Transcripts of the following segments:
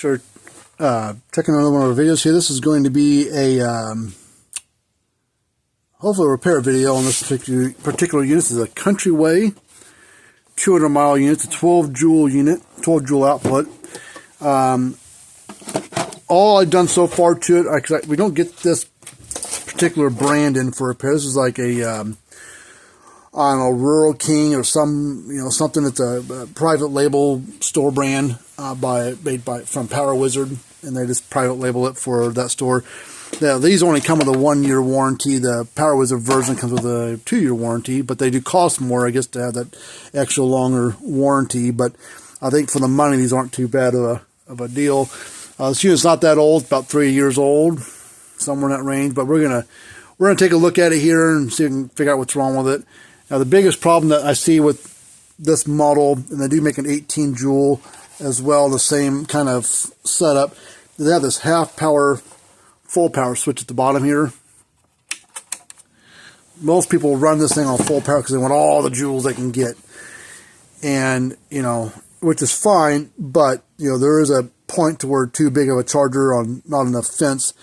Sure. Checking another one of our videos here. This is going to be a hopefully a repair video on this particular unit. This is a Countryway 200 mile unit. It's a 12 joule unit, 12 joule output. All I've done so far to it, we don't get this particular brand in for repair. This is like a I don't know, Rural King or something that's a private label store brand made from Power Wizard, and they just private label it for that store. Now, these only come with a 1-year warranty. The Power Wizard version comes with a 2-year warranty, but they do cost more, I guess, to have that extra longer warranty. But I think for the money, these aren't too bad of a deal. This unit's not that old; it's about 3 years old, somewhere in that range. But we're gonna take a look at it here and see if we can figure out what's wrong with it. Now, the biggest problem that I see with this model, and they do make an 18 joule as well, the same kind of setup, they have this half power, full power switch at the bottom here. Most people run this thing on full power because they want all the joules they can get, and which is fine, but there is a point to where too big of a charger on not enough fence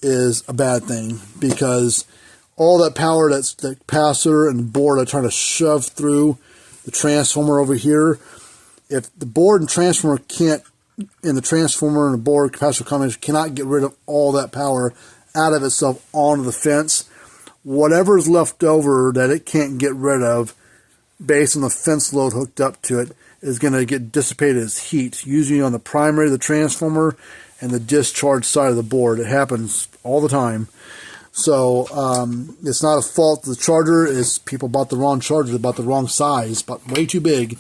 is a bad thing, because all that power that's the capacitor and the board are trying to shove through the transformer over here. If the board and transformer and the board capacitor combination cannot get rid of all that power out of itself onto the fence, whatever's left over that it can't get rid of based on the fence load hooked up to it is going to get dissipated as heat, usually on the primary, the transformer, and the discharge side of the board. It happens all the time. So it's not a fault of the charger. It's people bought the wrong charger, bought the wrong size, bought way too big.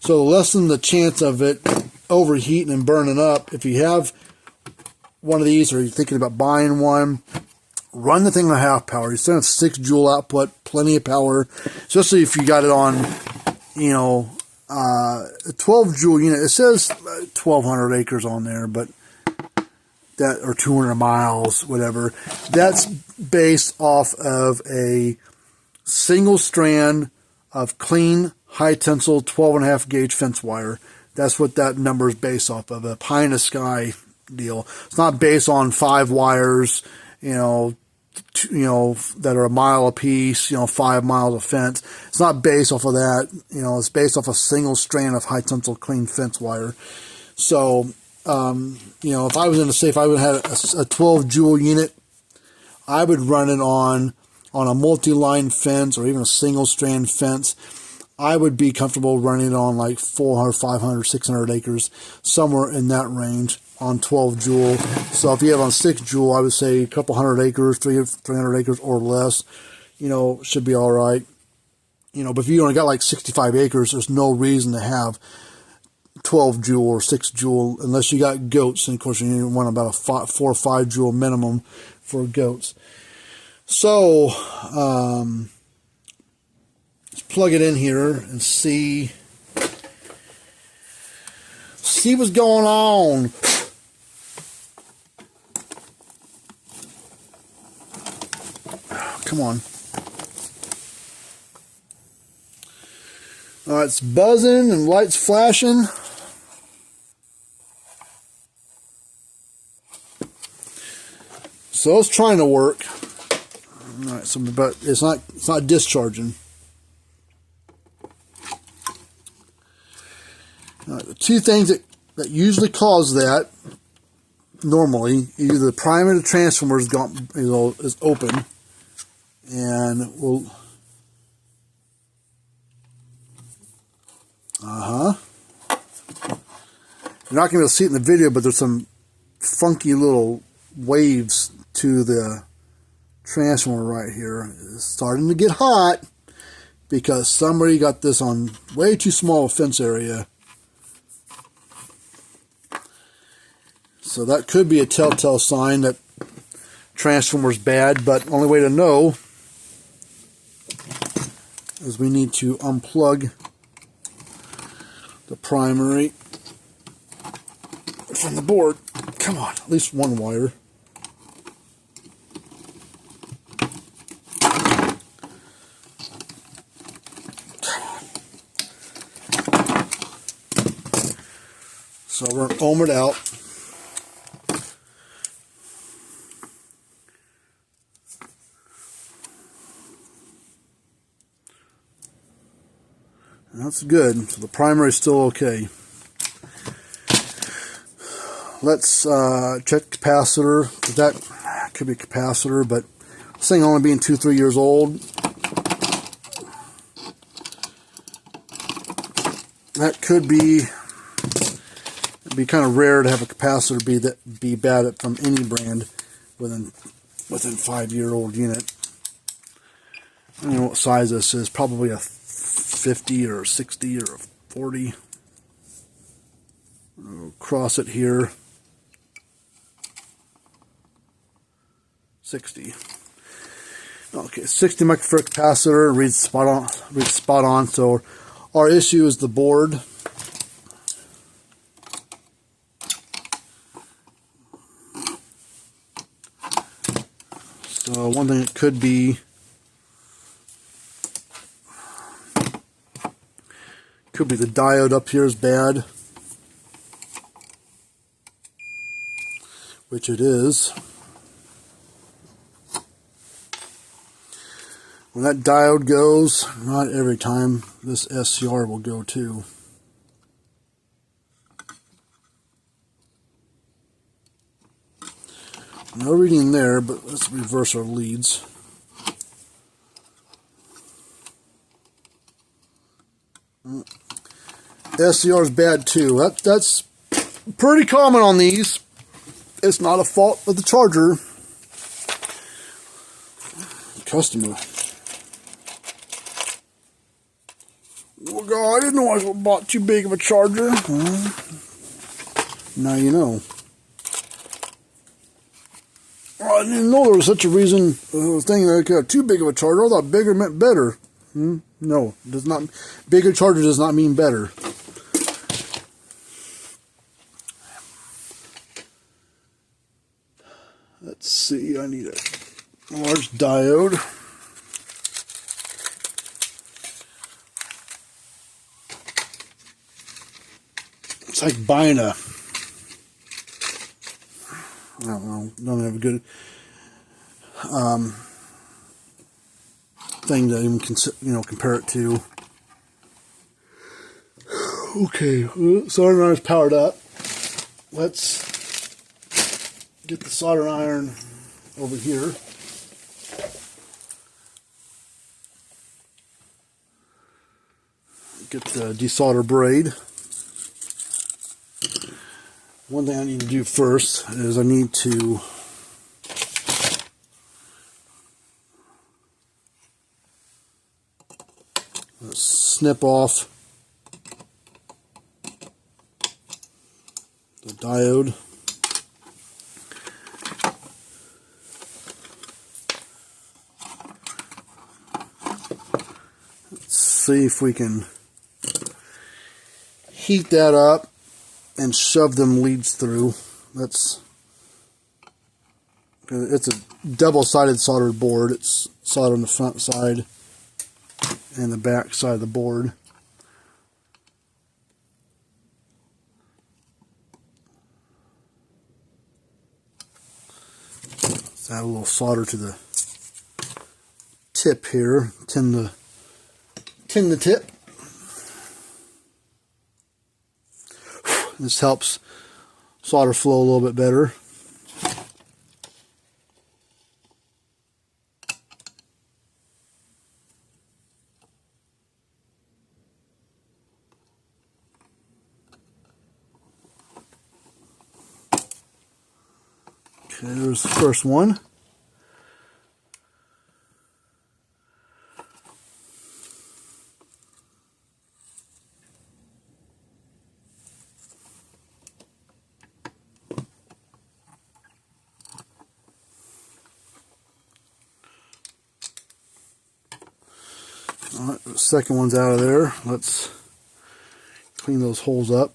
So to lessen the chance of it overheating and burning up, if you have one of these or you're thinking about buying one, run the thing on half power. You still have 6 joule output, plenty of power, especially if you got it on, a 12 joule unit. It says 1,200 acres on there, but that, or 200 miles, whatever. That's based off of a single strand of clean, high tensile 12.5 gauge fence wire. That's what that number is based off of, a pie in the sky deal. It's not based on 5 wires, that are a mile apiece, 5 miles of fence. It's not based off of that. It's based off a single strand of high tensile clean fence wire. So, if I was in a safe, I would have had a 12 joule unit. I would run it on a multi-line fence or even a single strand fence. I would be comfortable running it on like 400, 500, 600 acres, somewhere in that range on 12 joule. So if you have on 6 joule, I would say a couple hundred acres, 300 acres or less, should be all right. But if you only got like 65 acres, there's no reason to have 12 joule or 6 joule unless you got goats, and of course you want about a 4 or 5 joule minimum for goats. So let's plug it in here and see what's going on. Come on. All right, it's buzzing and lights flashing. So it's trying to work. All right, but it's not discharging. All right, the two things that usually cause that, normally, either the primary of the transformer is open, and we'll you're not going to be able to see it in the video, but there's some funky little waves to the transformer right here. It's starting to get hot because somebody got this on way too small a fence area. So that could be a telltale sign that transformer's bad, but only way to know is we need to unplug the primary from the board. Come on, at least one wire. So we're going to ohm it out. That's good. So the primary is still okay. Let's check capacitor. That could be a capacitor, but this thing only being 2-3 years old, that could be. It'd be kind of rare to have a capacitor be bad from any brand within 5-year-old unit. I don't know what size this is. Probably a 50 or a 60 or a 40. I'll cross it here. 60. Okay, 60 microfarad capacitor, reads spot on. So our issue is the board. So one thing it could be the diode up here is bad, which it is. When that diode goes, not every time, this SCR will go too. No reading there, but let's reverse our leads. SCR is bad too. That's pretty common on these. It's not a fault of the charger. Customer. Oh God, I didn't know I bought too big of a charger. Now you know. I didn't know there was such a reason, thing that I got too big of a charger. I thought bigger meant better. No, it does not. Bigger charger does not mean better. Let's see, I need a large diode. It's like buying a, I don't know, don't have a good thing to even compare it to. Okay, soldering iron is powered up. Let's get the soldering iron over here. Get the desolder braid. One thing I need to do first is I need to snip off the diode. Let's see if we can heat that up and shove them leads through. It's a double-sided soldered board. It's soldered on the front side and the back side of the board. Let's add a little solder to the tip here. Tin the tip. This helps solder flow a little bit better. Okay, there's the first one. Alright, the second one's out of there. Let's clean those holes up.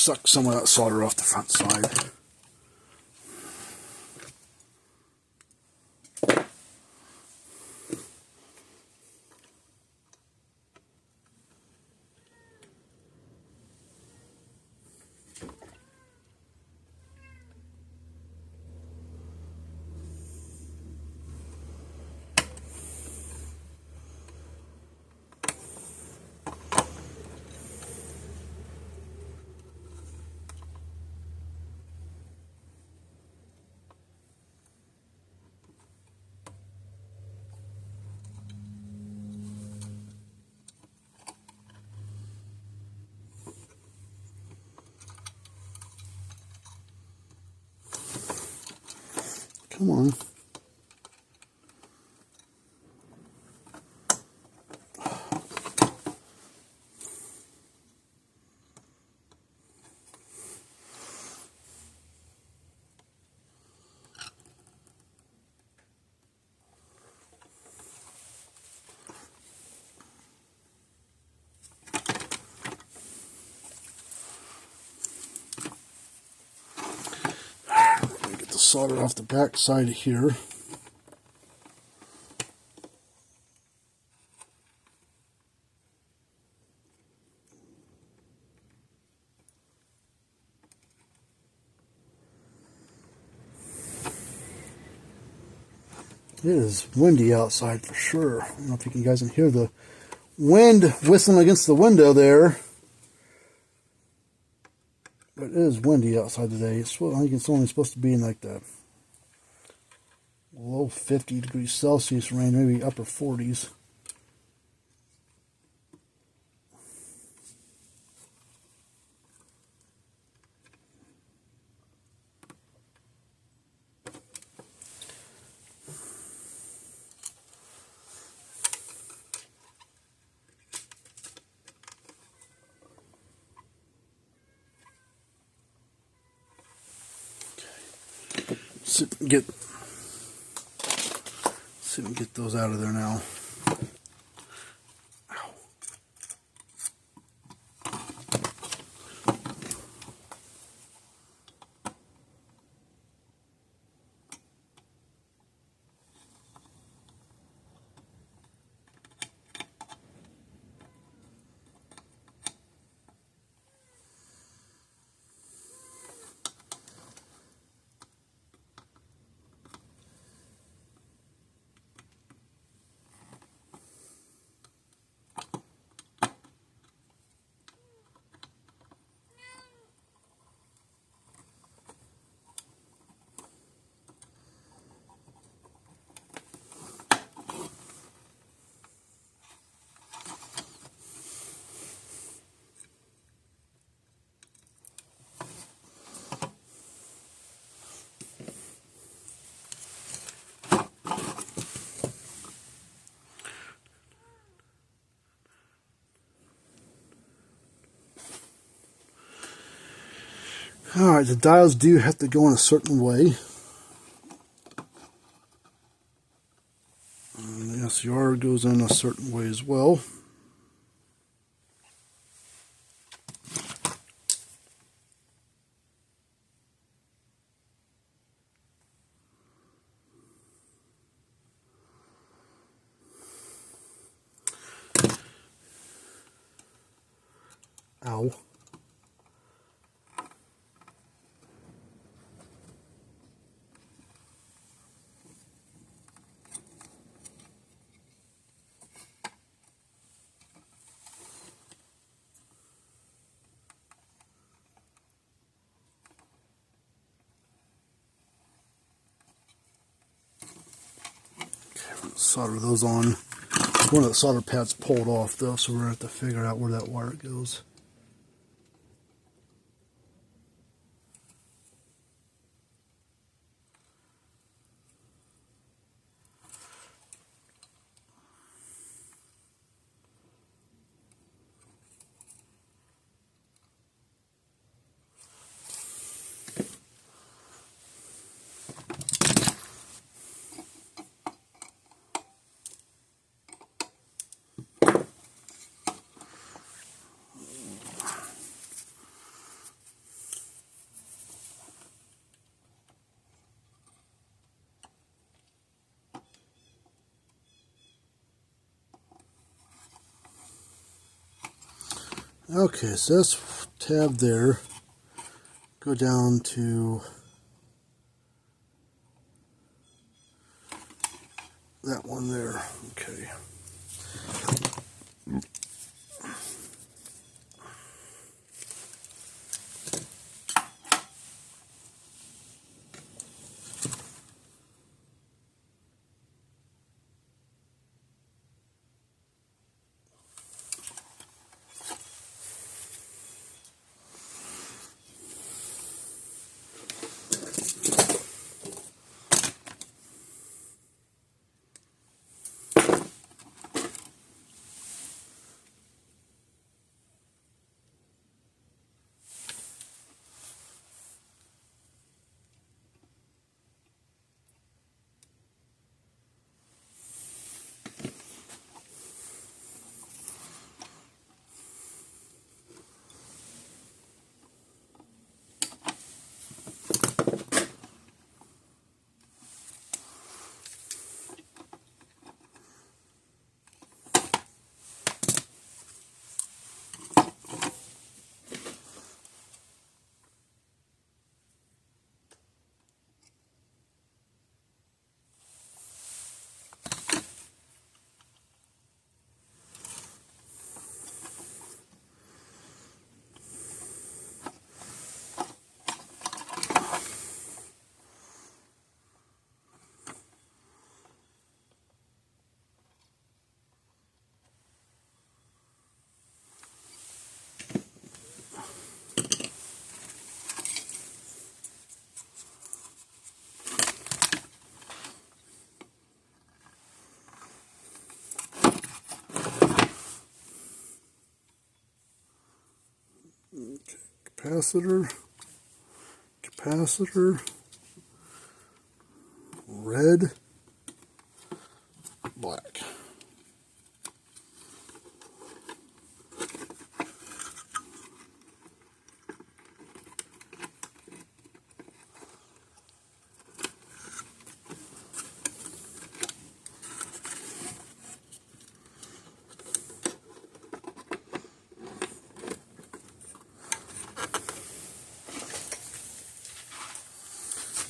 suck some of that solder off the front side. Come on. Get the solder off the back side here. It is windy outside for sure. I don't know if you guys can hear the wind whistling against the window there. But it is windy outside today. I think it's only supposed to be in like the low 50 degrees Celsius range, maybe upper 40s. See if we can get those out of there now. Ow. Alright, the dials do have to go in a certain way. And the SCR goes in a certain way as well. Ow. Solder those on. One of the solder pads pulled off though, so we're going to have to figure out where that wire goes. Okay, so this tab there, go down to that one there. Okay. Capacitor, red, black.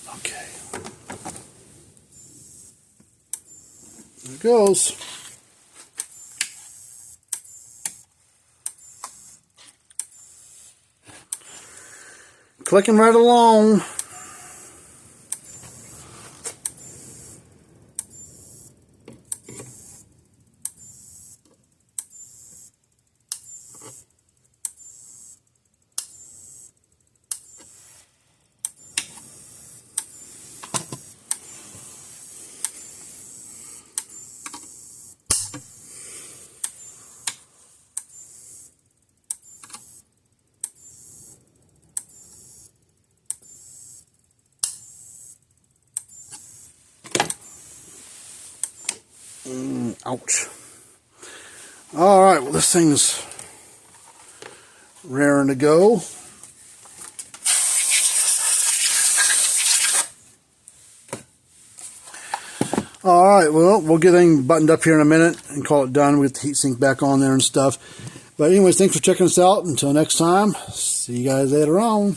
Okay. There it goes. Clicking right along. Ouch. Alright, well this thing's raring to go. Alright, well, we'll get everything buttoned up here in a minute and call it done. We'll get the heatsink back on there and stuff. But anyways, thanks for checking us out. Until next time, see you guys later on.